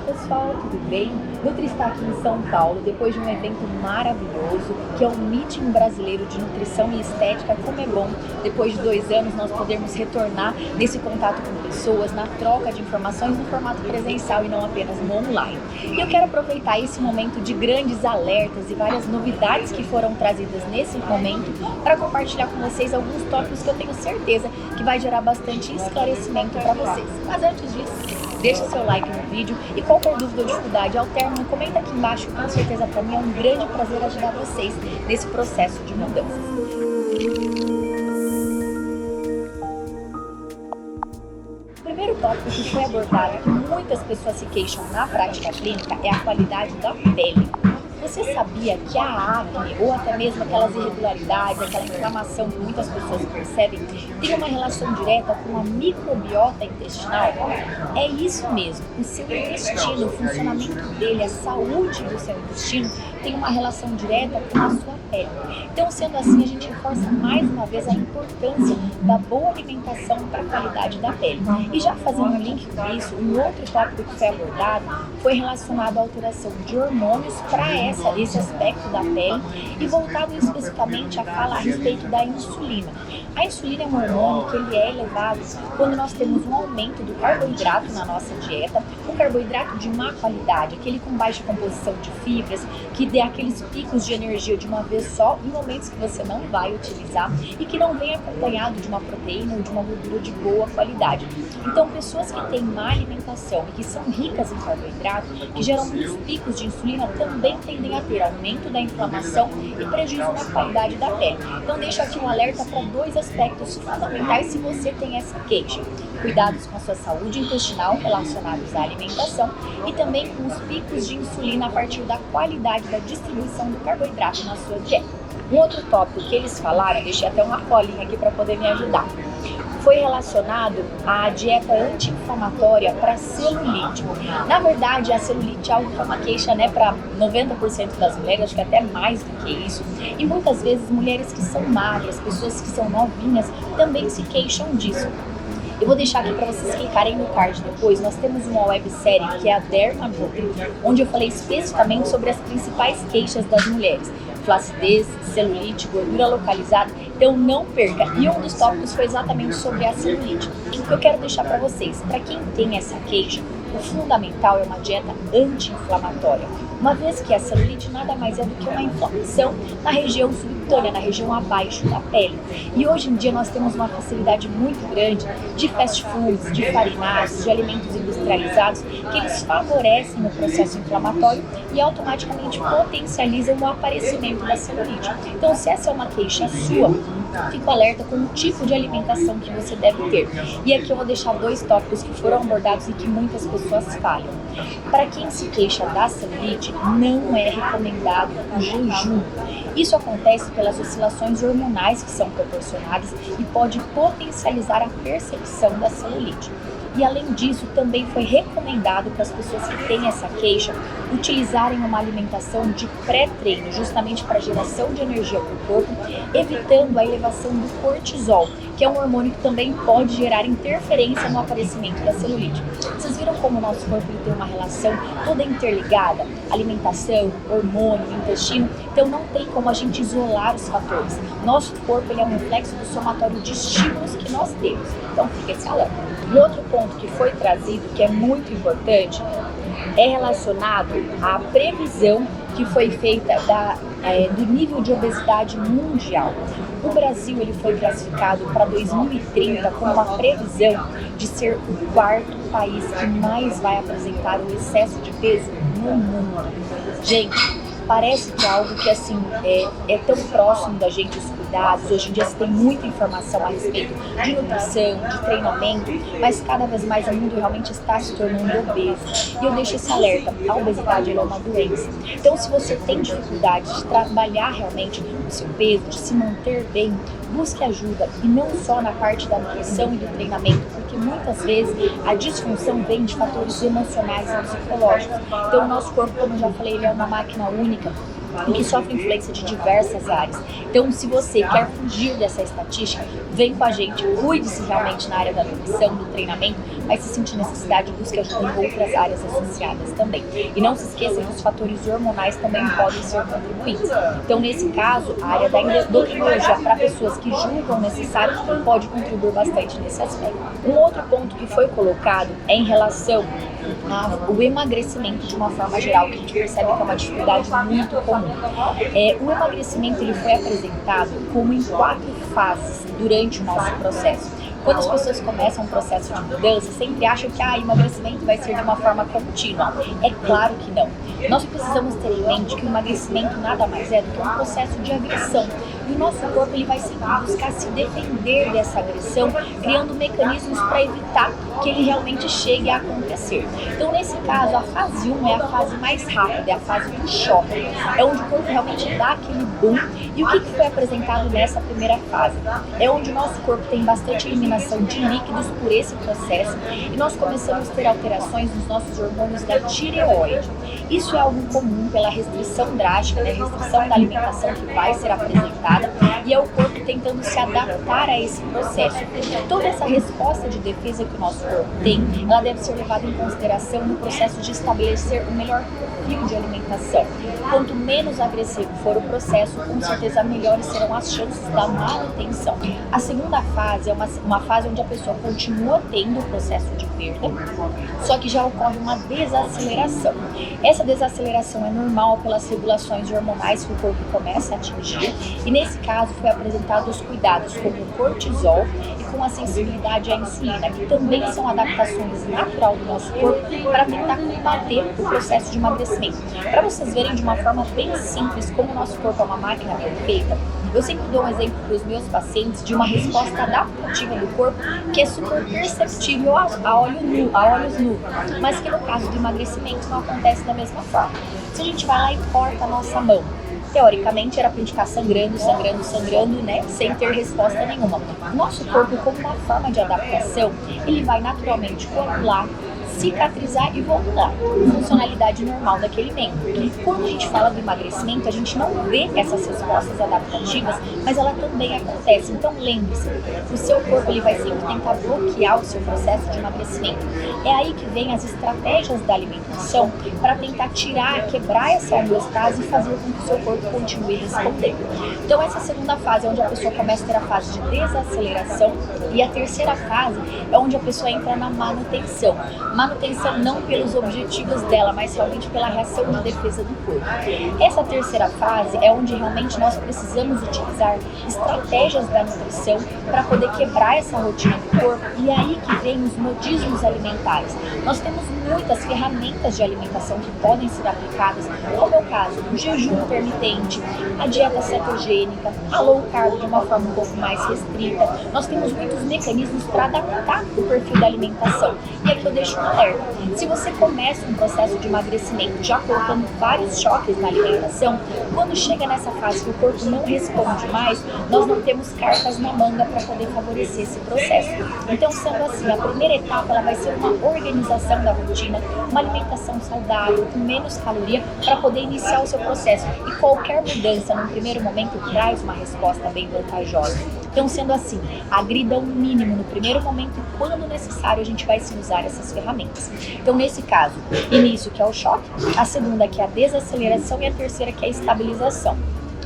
pessoal, tudo bem? Nutri está aqui em São Paulo depois de um evento maravilhoso que é o Meeting Brasileiro de Nutrição e Estética Como é Bom. Depois de 2 anos nós podemos retornar nesse contato com pessoas, na troca de informações no formato presencial e não apenas no online. E eu quero aproveitar esse momento de grandes alertas e várias novidades que foram trazidas nesse momento para compartilhar com vocês alguns tópicos que eu tenho certeza que vai gerar bastante esclarecimento para vocês. Mas antes disso, deixa o seu like no vídeo e qualquer dúvida ou dificuldade ao término, comenta aqui embaixo. Com certeza para mim é um grande prazer ajudar vocês nesse processo de mudança. O primeiro tópico que foi abordado, que muitas pessoas se queixam na prática clínica, é a qualidade da pele. Você sabia que a acne, ou até mesmo aquelas irregularidades, aquela inflamação que muitas pessoas percebem, tem uma relação direta com a microbiota intestinal? É isso mesmo, o seu intestino, o funcionamento dele, a saúde do seu intestino tem uma relação direta com a sua pele. Então, sendo assim, a gente reforça mais uma vez a importância da boa alimentação para a qualidade da pele. E já fazendo um link com isso, um outro tópico que foi abordado foi relacionado à alteração de hormônios para esse aspecto da pele e voltado especificamente a falar a respeito da insulina. A insulina é um hormônio que ele é elevado quando nós temos um aumento do carboidrato na nossa dieta, um carboidrato de má qualidade, aquele com baixa composição de fibras, que dê aqueles picos de energia de uma vez só em momentos que você não vai utilizar e que não vem acompanhado de uma proteína ou de uma gordura de boa qualidade. Então, pessoas que têm má alimentação e que são ricas em carboidrato, que geram muitos picos de insulina, também tendem a ter aumento da inflamação e prejuízo na qualidade da pele. Então, deixo aqui um alerta para 2 aspectos fundamentais se você tem essa queixa. Cuidados com a sua saúde intestinal relacionados à alimentação e também com os picos de insulina a partir da qualidade da distribuição do carboidrato na sua dieta. Um outro tópico que eles falaram, deixei até uma colinha aqui para poder me ajudar, foi relacionado à dieta anti-inflamatória para celulite. Na verdade, a celulite é algo que é uma queixa, para 90% das mulheres, acho que até mais do que isso. E muitas vezes mulheres que são magras, pessoas que são novinhas, também se queixam disso. Eu vou deixar aqui para vocês clicarem no card depois. Nós temos uma websérie que é a Derma Nutri, onde eu falei especificamente sobre as principais queixas das mulheres. Flacidez, celulite, gordura localizada, então não perca. E um dos tópicos foi exatamente sobre a celulite. O que eu quero deixar para vocês, para quem tem essa queixa, o fundamental é uma dieta anti-inflamatória, uma vez que a celulite nada mais é do que uma inflamação na região subcutânea, na região abaixo da pele. E hoje em dia nós temos uma facilidade muito grande de fast foods, de farináceos, de alimentos industrializados, que eles favorecem o processo inflamatório e automaticamente potencializam o aparecimento da celulite. Então, se essa é uma queixa sua, fico alerta com o tipo de alimentação que você deve ter. E aqui eu vou deixar 2 tópicos que foram abordados e que muitas pessoas falham. Para quem se queixa da celulite, não é recomendado o jejum. Isso acontece pelas oscilações hormonais que são proporcionadas e pode potencializar a percepção da celulite. E além disso, também foi recomendado para as pessoas que têm essa queixa utilizarem uma alimentação de pré-treino, justamente para geração de energia para o corpo, evitando a elevação do cortisol, que é um hormônio que também pode gerar interferência no aparecimento da celulite. Vocês viram como o nosso corpo ele tem uma relação toda interligada? Alimentação, hormônio, intestino. Então não tem como a gente isolar os fatores. Nosso corpo ele é um reflexo do somatório de estímulos que nós temos. Então fica esse alerta. Um outro ponto que foi trazido, que é muito importante, é relacionado à previsão que foi feita do nível de obesidade mundial. O Brasil ele foi classificado para 2030 com uma previsão de ser o 4º país que mais vai apresentar o excesso de peso no mundo. Gente, parece que é algo que assim, é tão próximo da gente os cuidados. Hoje em dia se tem muita informação a respeito de nutrição, de treinamento, mas cada vez mais o mundo realmente está se tornando obeso. E eu deixo esse alerta, a obesidade ela é uma doença. Então se você tem dificuldade de trabalhar realmente o seu peso, de se manter bem, busque ajuda, e não só na parte da nutrição e do treinamento, porque muitas vezes a disfunção vem de fatores emocionais e psicológicos. Então o nosso corpo, como eu já falei, ele é uma máquina única. que sofre influência de diversas áreas. Então, se você quer fugir dessa estatística, vem com a gente, cuide-se realmente na área da nutrição, do treinamento, mas se sentir necessidade, busque ajuda em outras áreas associadas também. E não se esqueça que os fatores hormonais também podem ser contribuintes. Então, nesse caso, a área da endocrinologia para pessoas que julgam necessário pode contribuir bastante nesse aspecto. Um outro ponto que foi colocado é em relação ao emagrecimento de uma forma geral, que a gente percebe que é uma dificuldade muito comum. O emagrecimento ele foi apresentado como em 4 fases durante o nosso processo. Quando as pessoas começam um processo de mudança, sempre acham que emagrecimento vai ser de uma forma contínua. É claro que não. Nós precisamos ter em mente que o emagrecimento nada mais é do que um processo de agressão. E o nosso corpo ele vai sempre buscar se defender dessa agressão, criando mecanismos para evitar que ele realmente chegue a acontecer. Então, nesse caso, a fase 1 é a fase mais rápida, é a fase do choque. É onde o corpo realmente dá aquele boom. E o que foi apresentado nessa primeira fase? É onde o nosso corpo tem bastante eliminação de líquidos por esse processo e nós começamos a ter alterações nos nossos hormônios da tireoide. Isso é algo comum pela restrição drástica, né? Restrição da alimentação que vai ser apresentada e é o corpo tentando se adaptar a esse processo. Toda essa resposta de defesa que o nosso corpo tem, ela deve ser levada em consideração no processo de estabelecer o melhor perfil de alimentação. Quanto menos agressivo for o processo, com certeza melhores serão as chances da manutenção. A segunda fase é uma fase onde a pessoa continua tendo o processo de perda, só que já ocorre uma desaceleração. Essa desaceleração é normal pelas regulações hormonais que o corpo começa a atingir e nesse caso foi apresentado os cuidados como o cortisol e com a sensibilidade à insulina, que também são adaptações natural do nosso corpo para tentar combater o processo de emagrecimento. Para vocês verem de uma forma bem simples como o nosso corpo é uma máquina perfeita, eu sempre dou um exemplo para os meus pacientes de uma resposta adaptativa do corpo que é super perceptível a olhos nus, mas que no caso do emagrecimento não acontece da mesma forma. Se a gente vai lá e corta a nossa mão, teoricamente era para ficar sangrando, né, sem ter resposta nenhuma. O nosso corpo, como uma forma de adaptação, ele vai naturalmente coagular, cicatrizar e voltar. Funcionalidade normal daquele membro. Quando a gente fala do emagrecimento, a gente não vê essas respostas adaptativas, mas ela também acontece. Então lembre-se, o seu corpo ele vai sempre tentar bloquear o seu processo de emagrecimento. É aí que vem as estratégias da alimentação para tentar quebrar essa homeostase e fazer com que o seu corpo continue respondendo. Então essa segunda fase é onde a pessoa começa a ter a fase de desaceleração e a terceira fase é onde a pessoa entra na manutenção. Manutenção não pelos objetivos dela, mas realmente pela reação de defesa do corpo. Essa terceira fase é onde realmente nós precisamos utilizar estratégias da nutrição para poder quebrar essa rotina do corpo e é aí que vem os modismos alimentares. Nós temos muitas ferramentas de alimentação que podem ser aplicadas, como é o caso do jejum intermitente, a dieta cetogênica, a low carb de uma forma um pouco mais restrita. Nós temos muitos mecanismos para adaptar o perfil da alimentação. E aqui eu deixo um alerta. Se você começa um processo de emagrecimento já colocando vários choques na alimentação, quando chega nessa fase que o corpo não responde mais, nós não temos cartas na manga para poder favorecer esse processo. Então, sendo assim, a primeira etapa ela vai ser uma organização da rotina, uma alimentação saudável, com menos caloria, para poder iniciar o seu processo. E qualquer mudança, num primeiro momento, traz uma resposta bem vantajosa. Então, sendo assim, agrida o mínimo no primeiro momento e, quando necessário, a gente vai sim usar essas ferramentas. Então, nesse caso, início que é o choque, a segunda que é a desaceleração e a terceira que é a estabilização.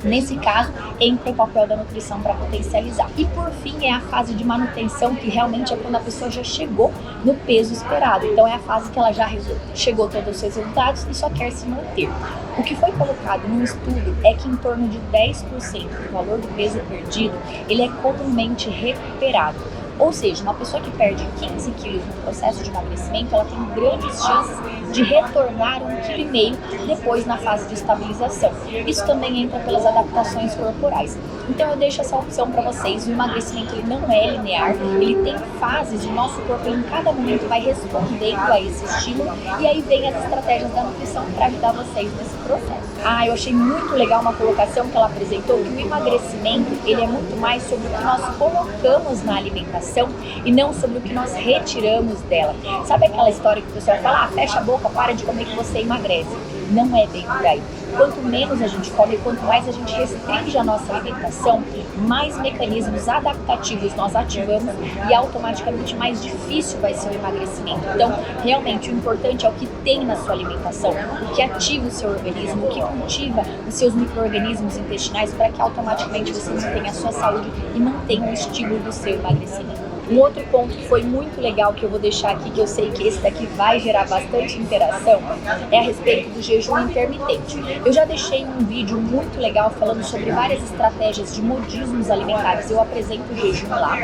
Nesse caso, entra o papel da nutrição para potencializar. E por fim, é a fase de manutenção, que realmente é quando a pessoa já chegou no peso esperado. Então é a fase que ela já chegou a todos os seus resultados e só quer se manter. O que foi colocado no estudo é que em torno de 10% do valor do peso perdido, ele é comumente recuperado. Ou seja, uma pessoa que perde 15 quilos no processo de emagrecimento, ela tem grandes chances de retornar 1,5 kg depois na fase de estabilização. Isso também entra pelas adaptações corporais. Então eu deixo essa opção para vocês. O emagrecimento ele não é linear, ele tem fases e o nosso corpo em cada momento vai respondendo a esse estímulo e aí vem as estratégias da nutrição para ajudar vocês nesse processo. Eu achei muito legal uma colocação que ela apresentou, que o emagrecimento ele é muito mais sobre o que nós colocamos na alimentação e não sobre o que nós retiramos dela. Sabe aquela história que o pessoal fala, fecha a boca sopa, para de comer que você emagrece. Não é bem por aí. Quanto menos a gente come, quanto mais a gente restringe a nossa alimentação, mais mecanismos adaptativos nós ativamos e automaticamente mais difícil vai ser o emagrecimento. Então, realmente, o importante é o que tem na sua alimentação, o que ativa o seu organismo, o que cultiva os seus micro-organismos intestinais para que automaticamente você mantenha a sua saúde e mantenha o estímulo do seu emagrecimento. Um outro ponto que foi muito legal, que eu vou deixar aqui, que eu sei que esse daqui vai gerar bastante interação, é a respeito do jejum intermitente. Eu já deixei um vídeo muito legal falando sobre várias estratégias de modismos alimentares. Eu apresento o jejum lá.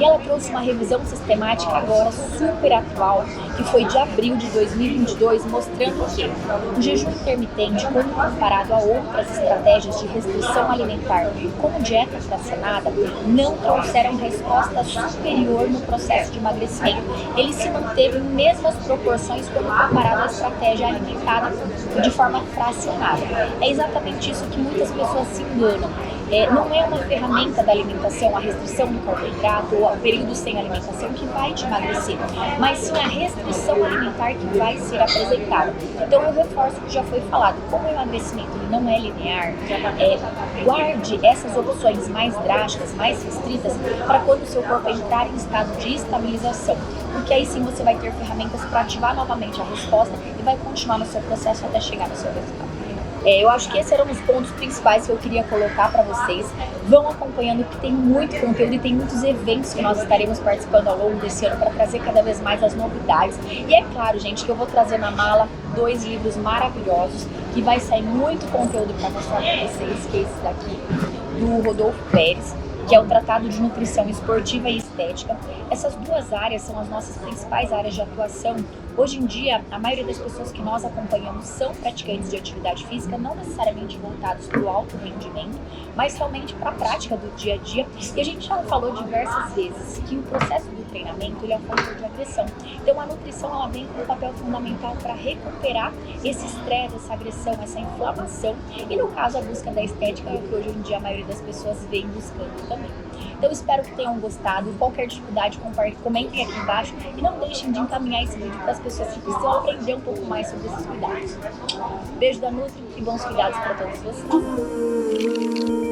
E ela trouxe uma revisão sistemática agora super atual, que foi de abril de 2022, mostrando que o jejum intermitente, quando comparado a outras estratégias de restrição alimentar, como dieta fracionada, não trouxeram resposta superior no processo de emagrecimento. Ele se manteve em mesmas proporções quando comparado à estratégia alimentada de forma fracionada. É exatamente isso que muitas pessoas se enganam. Não é uma ferramenta da alimentação, a restrição do carboidrato ou o período sem alimentação que vai te emagrecer, mas sim a restrição alimentar que vai ser apresentada. Então eu reforço o que já foi falado, como o emagrecimento ele não é linear, guarde essas opções mais drásticas, mais restritas, para quando o seu corpo entrar em estado de estabilização, porque aí sim você vai ter ferramentas para ativar novamente a resposta e vai continuar no seu processo até chegar no seu resultado. Eu acho que esses eram os pontos principais que eu queria colocar para vocês. Vão acompanhando que tem muito conteúdo e tem muitos eventos que nós estaremos participando ao longo desse ano para trazer cada vez mais as novidades. E é claro, gente, que eu vou trazer na mala 2 livros maravilhosos, que vai sair muito conteúdo para mostrar para vocês, que é esse daqui, do Rodolfo Pérez, que é o Tratado de Nutrição Esportiva e Estética. Essas 2 áreas são as nossas principais áreas de atuação. Hoje em dia, a maioria das pessoas que nós acompanhamos são praticantes de atividade física, não necessariamente voltados para o alto rendimento, mas realmente para a prática do dia a dia. E a gente já falou diversas vezes que o processo do treinamento ele é um fator de agressão. Então a nutrição ela vem com um papel fundamental para recuperar esse estresse, essa agressão, essa inflamação. E no caso, a busca da estética é o que hoje em dia a maioria das pessoas vem buscando também. Então espero que tenham gostado. Qualquer dificuldade, comentem aqui embaixo e não deixem de encaminhar esse vídeo para as pessoas que precisam aprender um pouco mais sobre esses cuidados. Beijo da Nutri e bons cuidados para todos vocês.